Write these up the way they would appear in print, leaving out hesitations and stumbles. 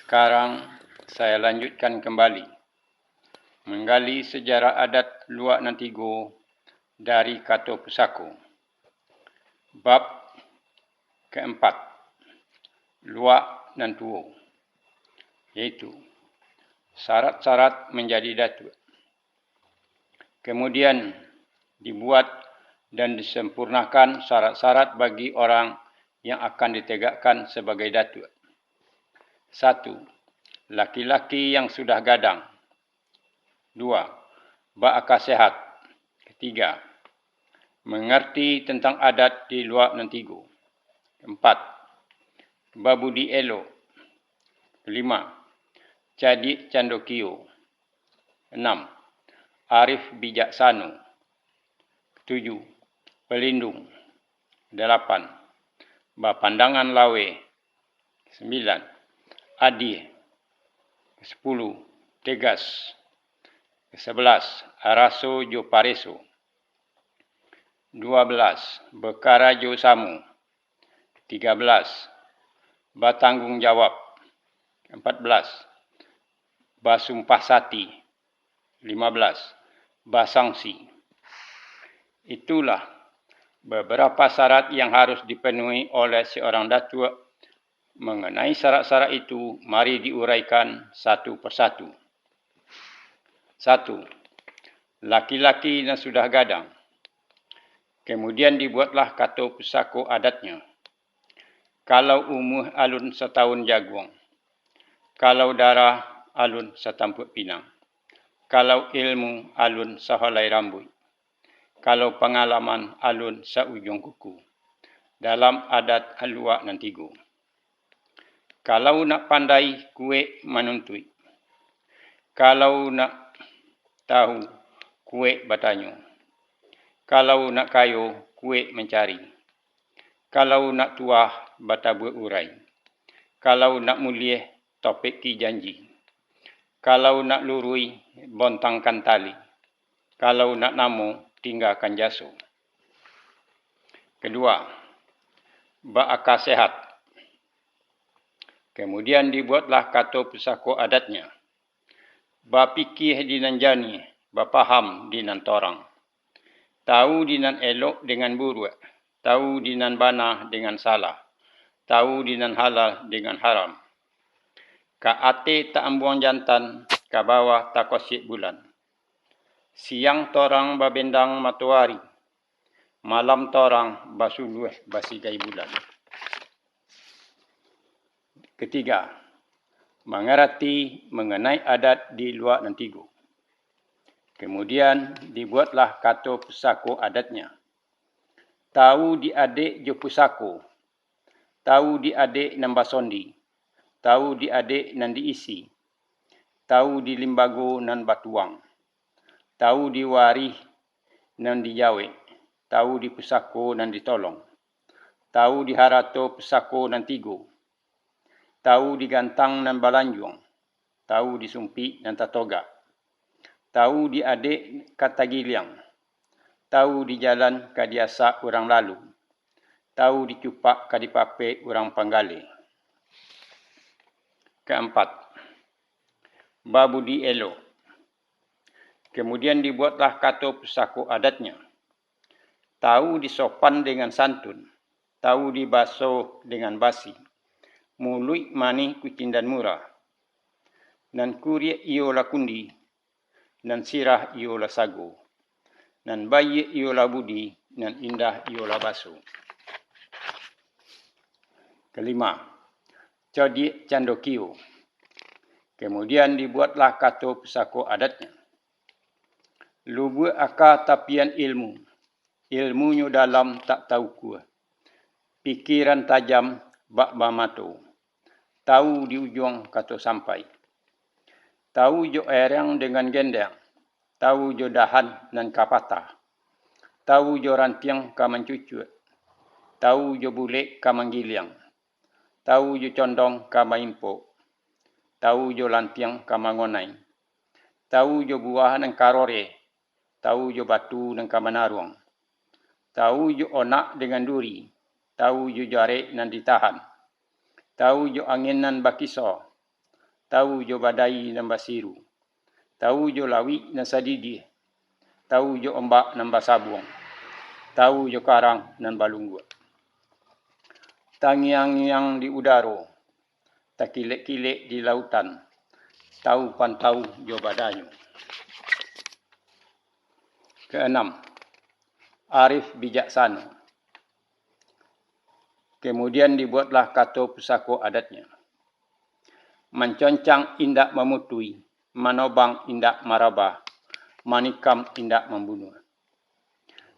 Sekarang saya lanjutkan kembali menggali sejarah adat Luak Nan Tigo dari Kato Pusako. Bab keempat, Luak Nan Tuo, yaitu syarat-syarat menjadi datuk. Kemudian dibuat dan disempurnakan syarat-syarat bagi orang yang akan ditegakkan sebagai datuk. 1. Laki-laki yang sudah gadang. 2. Berakal sehat. 3. Mengerti tentang adat di Luak Nan Tigo. 4. Babudi elok. 5. Cadik candokio. 6. Arif bijaksana. 7. Pelindung. 8. Berpandangan lawe. 9. Adil. 10. Tegas. 11. Araso jo pareso. 12. Berkara jo samu. 13. Bertanggung jawab. 14. Bersumpah sati. 15. Bersangsi. Itulah beberapa syarat yang harus dipenuhi oleh seorang datuk. Mengenai syarat-syarat itu, mari diuraikan satu persatu. 1. Laki-laki yang sudah gadang. Kemudian dibuatlah Kato Pusako adatnya. Kalau umur alun setahun jaguang. Kalau darah alun setampuk pinang. Kalau ilmu alun sehelai rambut. Kalau pengalaman alun seujung kuku. Dalam adat Luak Nan Tigo. Kalau nak pandai kue menuntut. Kalau nak tahu kue bertanya. Kalau nak kayo kue mencari. Kalau nak tuah bertabur urai. Kalau nak mulia topik ki janji. Kalau nak lurui bontangkan tali. Kalau nak namo tinggalkan jaso. Kedua, berakal sehat. Kemudian dibuatlah Kato Pusako adatnya. Berfikir di nan jani, berfaham di nan torang. Tahu di nan elok dengan buruk. Tahu di nan bana dengan salah. Tahu di nan halal dengan haram. Ka ate tak ambuang jantan, ka bawah tak kosik bulan. Siang torang babendang matahari. Malam torang basuluh basigai bulan. Ketiga, mengerti mengenai adat di Luak Nan Tigo. Kemudian dibuatlah Kato Pusako adatnya. Tahu di adik jo pusako. Tahu di adik nan basondi. Tahu di adik nan diisi. Tahu di limbago nan batuang. Tahu di wari nan dijawe. Tahu di pusako nan ditolong. Tahu di harato pusako nan tigo. Tahu di gantang nan balanjuang. Tahu di sumpi nan tatoga. Tahu di adik kata giliang. Tahu di jalan kadiasa orang lalu. Tahu di cupak kadipape orang panggale. Keempat, babudi elok. Kemudian dibuatlah Kato Pusako adatnya. Tahu disopan dengan santun. Tahu dibasuh dengan basi. Mulut mani kucing dan murah. Nan kuria iola kundi. Nan sirah iola sago. Nan bayi iola budi. Nan indah iola baso. Kelima, cadik candokio. Kemudian dibuatlah Kato Pusako adatnya. Lubu akal tapian ilmu. Ilmunya dalam tak tahu kuah. Pikiran tajam bak bamato. Tahu di ujung kato sampai. Tahu jo erang dengan gendang. Tahu jo dahan nan kapata. Tahu jo rantiang ka mencucut. Tahu jo bulek ka menggiliang. Tahu jo condong ka maimpo. Tahu jo lantiang ka mangonai. Tahu jo buah nan karore. Tahu jo batu nan ka manaruang. Tahu jo onak dengan duri. Tahu jo jare nan ditahan. Tahu jo angin nan bakiso. tahu jo badai nan basiru, tahu jo lawi nan sadidih, tahu jo ombak nan basabuang, tahu jo karang nan balunggu. Tangiang-yang di udaro, takilek-kilek di lautan, tahu pantau jo badanyu. Keenam, arif bijaksana. Kemudian dibuatlah kata pusaka adatnya. Menconcang indak memutui, manobang indak marabah, manikam indak membunuh.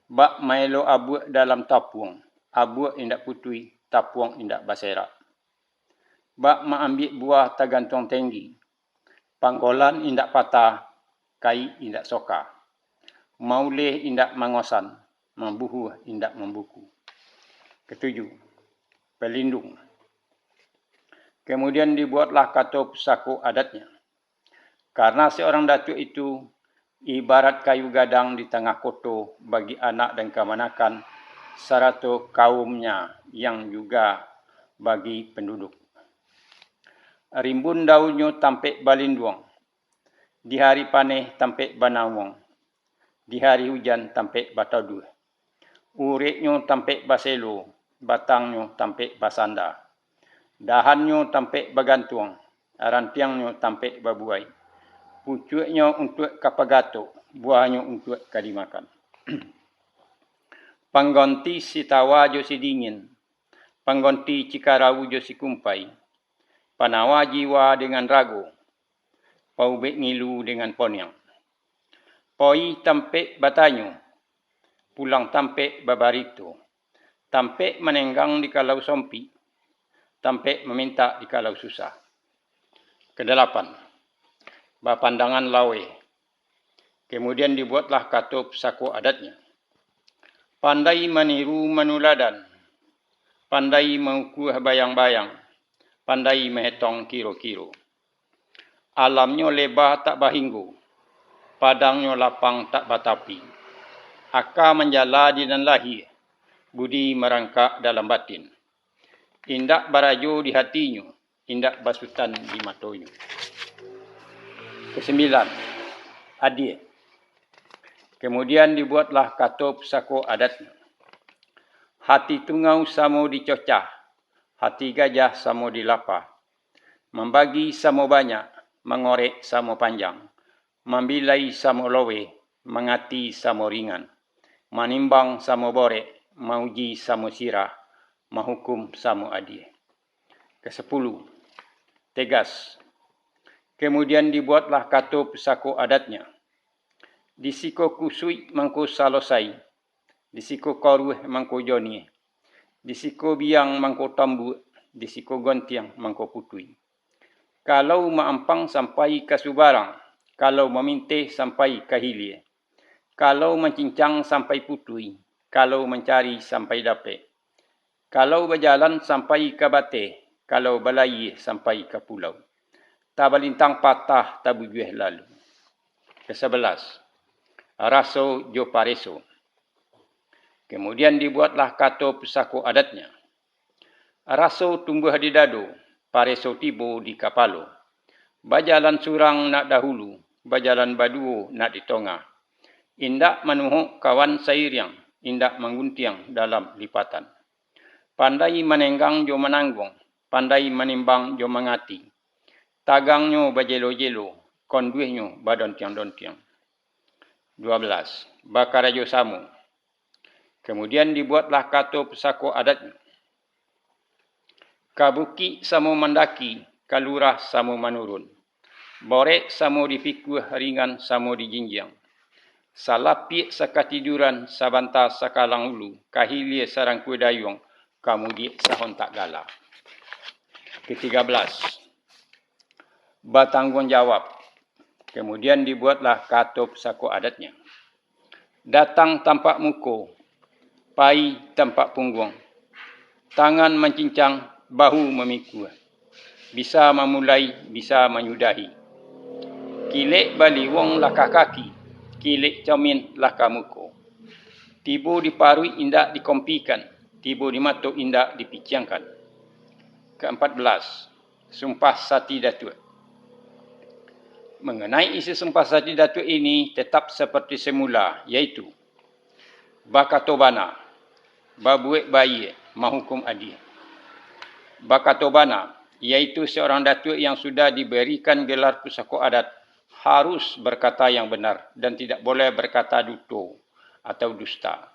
Bak maelo abuak dalam tapuang, abuak indak putui, tapuang indak baserak. Bak maambil buah tagantung tinggi, panggolan indak patah, kai indak soka. Maulih indak mangosan, membuhuh indak membuku. Ketujuh, pelindung. Kemudian dibuatlah kata pusaka adatnya. Karena seorang datuk itu ibarat kayu gadang di tengah koto bagi anak dan kemanakan serta kaumnya yang juga bagi penduduk. Rimbun daunnya tampik balinduang, di hari paneh tampik banawang, di hari hujan tampik bataduh. Uriknya tampik baselo, batangnya tampik basanda. Dahannya tampik bagantuang, rantiangnya tampik babuai. Pucuknya untuk kapagato, buahnya untuk kadimakan. Panggonti sitawa jo si dingin, panggonti cikarau jo si kumpai, panawa jiwa dengan rago, paubek ngilu dengan ponyang. Poi tampik batanyo, pulang tampik babarito, tampik menenggang di kalau sompi, tampik meminta di kalau susah. Kedelapan, bapandangan lawe. Kemudian dibuatlah kata pusaka adatnya. Pandai meniru manuladan, pandai mengukuh bayang-bayang, pandai menghitung kiro-kiro. Alamnya lebar tak bahinggu, padangnya lapang tak batapi. Aka menjala di dan lahir, budi merangkak dalam batin. Indak barajo di hatinya, indak basutan di matonya. Kesembilan, adil. Kemudian dibuatlah kata pusaka adatnya. Hati tungau samo dicocah, hati gajah samo dilapah. Membagi samo banyak, mengorek samo panjang. Membilai samo lowe, mengati samo ringan. Manimbang samo borek, mauji samo sirah, menghukum samo adil. Kesepuluh, tegas. Kemudian dibuatlah kata pusaka adatnya. Disiko kusui mangko salosai, disiko koruh mangko joni, disiko biang mangko tambu, disiko gontiang mangko putui. Kalau maampang sampai ke subarang, kalau memintih sampai ke hilir, kalau mencincang sampai putui, kalau mencari sampai dapat, kalau berjalan sampai ke bate, kalau balai sampai ke pulau. Tabalintang patah tabujuh lalu. Ke-11. Raso jo pareso. Kemudian dibuatlah kata pusaka adatnya. Raso tumbuh di dado, pareso tibo di kapalo. Bajalan surang nak dahulu, bajalan baduo nak di tengah. Indak manuhuk kawan sairiang, indak mengguntiang dalam lipatan. Pandai menenggang jo menanggung, pandai menimbang jo mengati. Tagangnya bajelo-jelo, konduihnya badontiang-dontiang. 12. Bakarajo samu. Kemudian dibuatlah kata pusaka adatnya. Kabuki samo mendaki, kalurah samo menurun. Borek samo dipikuh, ringan samo dijinjang. Salapi sakatiduran, sabanta sakalang ulu, kahilia sarang kudayung, kamudi sahontak gala. Ke-13. Bertanggung jawab. Kemudian dibuatlah kata pusaka adatnya. Datang tampak muka, pai tampak punggung, tangan mencincang, bahu memikul. Bisa memulai, bisa menyudahi. Kilek bali wong lakah kaki, kilek camin lakah muka. Tibo diparui indak dikompikan, tibo di mata indak dipiciangkan. Ke-14. Sumpah sati datuk. mengenai isi sumpah sati datuk ini tetap seperti semula, iaitu bakatobana, babuek bayi, mahukum adil. Bakatobana, iaitu seorang datuk yang sudah diberikan gelar pusako adat harus berkata yang benar dan tidak boleh berkata duto atau dusta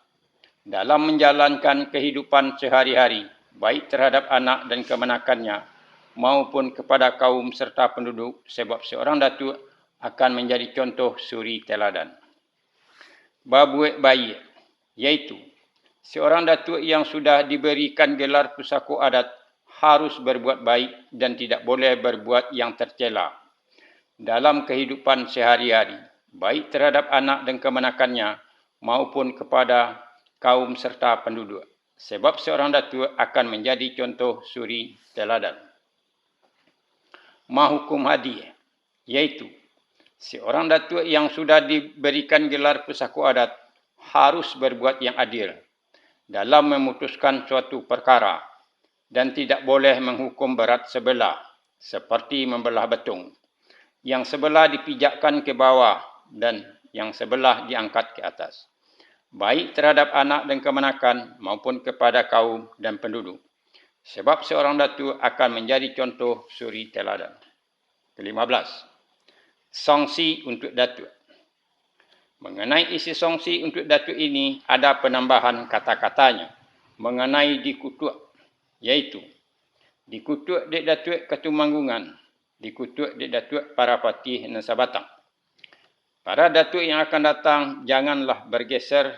dalam menjalankan kehidupan sehari-hari, baik terhadap anak dan kemenakannya maupun kepada kaum serta penduduk, sebab seorang datuk akan menjadi contoh suri teladan. Babuek bayi, iaitu seorang datuk yang sudah diberikan gelar pusako adat harus berbuat baik dan tidak boleh berbuat yang tercela dalam kehidupan sehari-hari, baik terhadap anak dan kemenakannya maupun kepada kaum serta penduduk. Sebab seorang datuk akan menjadi contoh suri teladan. Mahukum hadiah, iaitu seorang datuk yang sudah diberikan gelar pusako adat harus berbuat yang adil dalam memutuskan suatu perkara dan tidak boleh menghukum berat sebelah seperti membelah betung. Yang sebelah dipijakkan ke bawah dan yang sebelah diangkat ke atas, baik terhadap anak dan kemenakan maupun kepada kaum dan penduduk. Sebab seorang datuk akan menjadi contoh suri teladan. Ke-15. Songsi untuk datuk. Mengenai isi songsi untuk datuk ini ada penambahan kata-katanya mengenai dikutuk, iaitu dikutuk dek datuk Ketumanggungan, dikutuk dek datuk para patih dan sabatang. Para datuk yang akan datang janganlah bergeser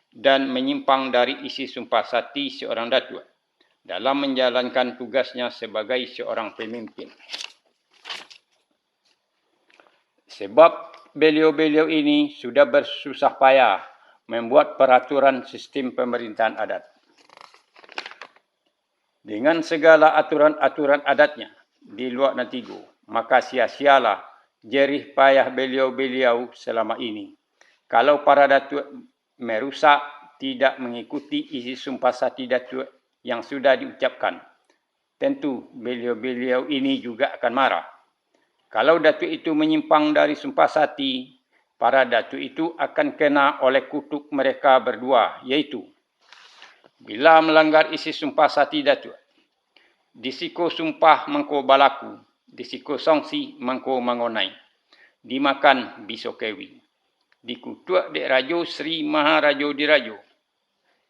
dan menyimpang dari isi sumpah sati seorang datuk dalam menjalankan tugasnya sebagai seorang pemimpin. Sebab beliau-beliau ini sudah bersusah payah membuat peraturan sistem pemerintahan adat. Dengan segala aturan-aturan adatnya di luar Nantigo, maka sia-sialah jerih payah beliau-beliau selama ini. Kalau para datuk merusak, tidak mengikuti isi sumpah sati datuk yang sudah diucapkan, tentu beliau-beliau ini juga akan marah. Kalau datuk itu menyimpang dari sumpah sati, para datuk itu akan kena oleh kutuk mereka berdua, iaitu bila melanggar isi sumpah sati datuk, disiko sumpah mangko balaku, disiko songsi mangko mangonai, dimakan bisokewi, dikutuk dek Rajo Sri Maharajo Dirajo,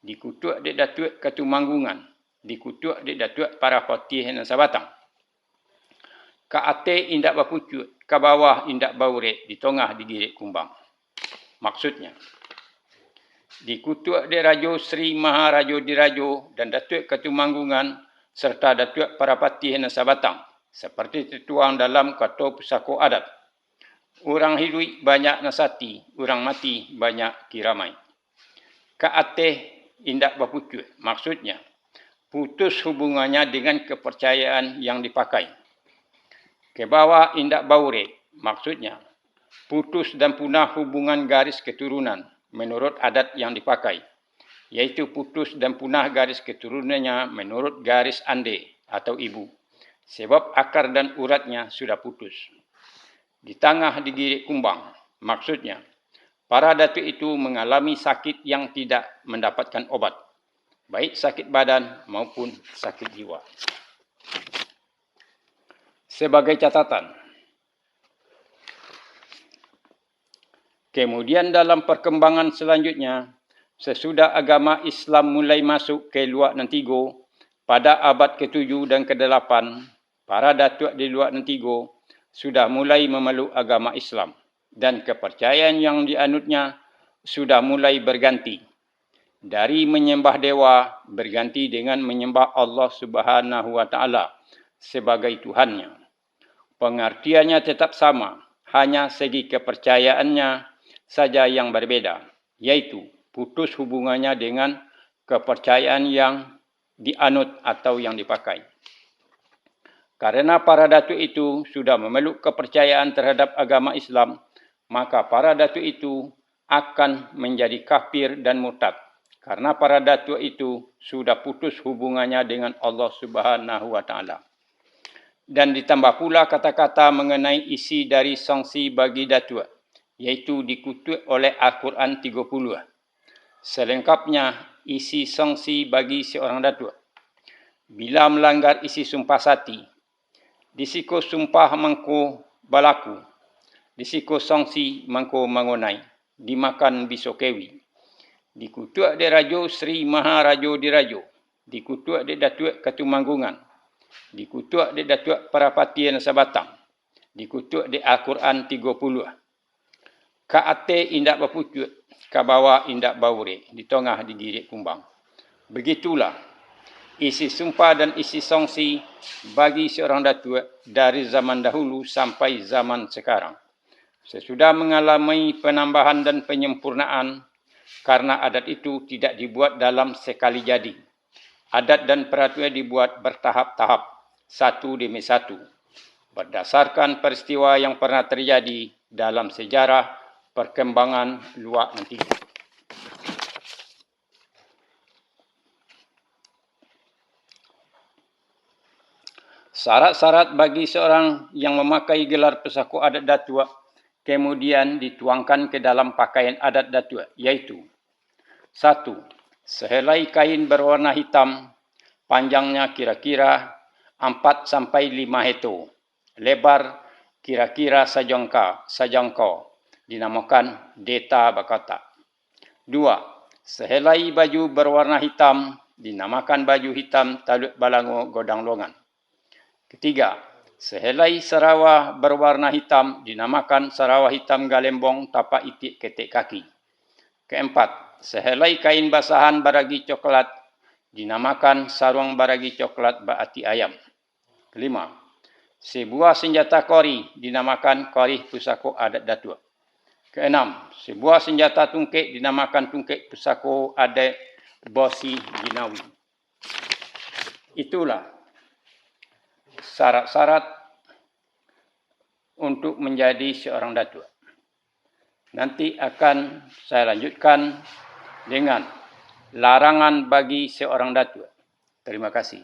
dikutuk dek datuk Ketumanggungan, dikutuk dek datuk para patih dan sabatang. Ka ate indak bapucut, ka bawah indak baurek, di tengah digirik kumbang. Maksudnya, dikutuk dek Rajo Sri Maharajo Dirajo dan datuk Ketumanggungan serta datuk para patih dan sabatang, seperti tertuang dalam kata pusako adat. Orang hidup banyak nasati, orang mati banyak kiramai. Ka ate indak bapucut, maksudnya putus hubungannya dengan kepercayaan yang dipakai. Ke bawah indak baurek, maksudnya putus dan punah hubungan garis keturunan menurut adat yang dipakai, iaitu putus dan punah garis keturunannya menurut garis ande atau ibu, sebab akar dan uratnya sudah putus. Di tengah digirik kumbang, maksudnya para datuk itu mengalami sakit yang tidak mendapatkan obat, baik sakit badan maupun sakit jiwa. Sebagai catatan, kemudian dalam perkembangan selanjutnya, sesudah agama Islam mulai masuk ke luar Nantigo pada abad ke-7 dan ke-8, para datuk di luar Nantigo sudah mulai memeluk agama Islam dan kepercayaan yang dianutnya sudah mulai berganti. Dari menyembah dewa berganti dengan menyembah Allah Subhanahu wa taala sebagai Tuhannya. Pengertiannya tetap sama, hanya segi kepercayaannya saja yang berbeda, yaitu putus hubungannya dengan kepercayaan yang dianut atau yang dipakai. Karena para datuk itu sudah memeluk kepercayaan terhadap agama Islam, maka para datuk itu akan menjadi kafir dan murtad. Karena para datuk itu sudah putus hubungannya dengan Allah Subhanahu wa taala. Dan ditambah pula kata-kata mengenai isi dari songsi bagi datuk, iaitu dikutip oleh Al-Quran 30. Selengkapnya, isi songsi bagi seorang datuk. Bila melanggar isi sumpah sati, disiko sumpah mangko balaku, disiko songsi mangko mangonai, dimakan bisokewi. Dikutuk de Rajo Sri Maharajo Dirajo, dikutuk de Datuk Ketumanggungan, dikutuk de Datuk Parapatian Sabatang, dikutuk de Al-Quran 30. Ka ate indak berpucut, ka bawah indak baure, di tengah digirik kumbang. Begitulah isi sumpah dan isi songsi bagi seorang datuk dari zaman dahulu sampai zaman sekarang. Sesudah mengalami penambahan dan penyempurnaan, karena adat itu tidak dibuat dalam sekali jadi. Adat dan peraturan dibuat bertahap-tahap, satu demi satu, berdasarkan peristiwa yang pernah terjadi dalam sejarah perkembangan luar nanti. Syarat-syarat bagi seorang yang memakai gelar pesako adat datuk kemudian dituangkan ke dalam pakaian adat datuk, iaitu 1. Sehelai kain berwarna hitam, panjangnya kira-kira 4-5 hektar, lebar kira-kira sajangkau, dinamakan deta bakata. 2. Sehelai baju berwarna hitam, dinamakan baju hitam talut balango godang longan. 3. Sehelai sarawah berwarna hitam, dinamakan sarawah hitam galembong tapak itik ketek kaki. 4. Sehelai kain basahan baragi coklat, dinamakan sarung baragi coklat baati ayam. 5. Sebuah senjata kori, dinamakan kori pusako adat datuk. 6. Sebuah senjata tungkek, dinamakan tungkek pusako adat bosi jinawi. Itulah syarat-syarat untuk menjadi seorang datuk. Nanti akan saya lanjutkan dengan larangan bagi seorang datuk. Terima kasih.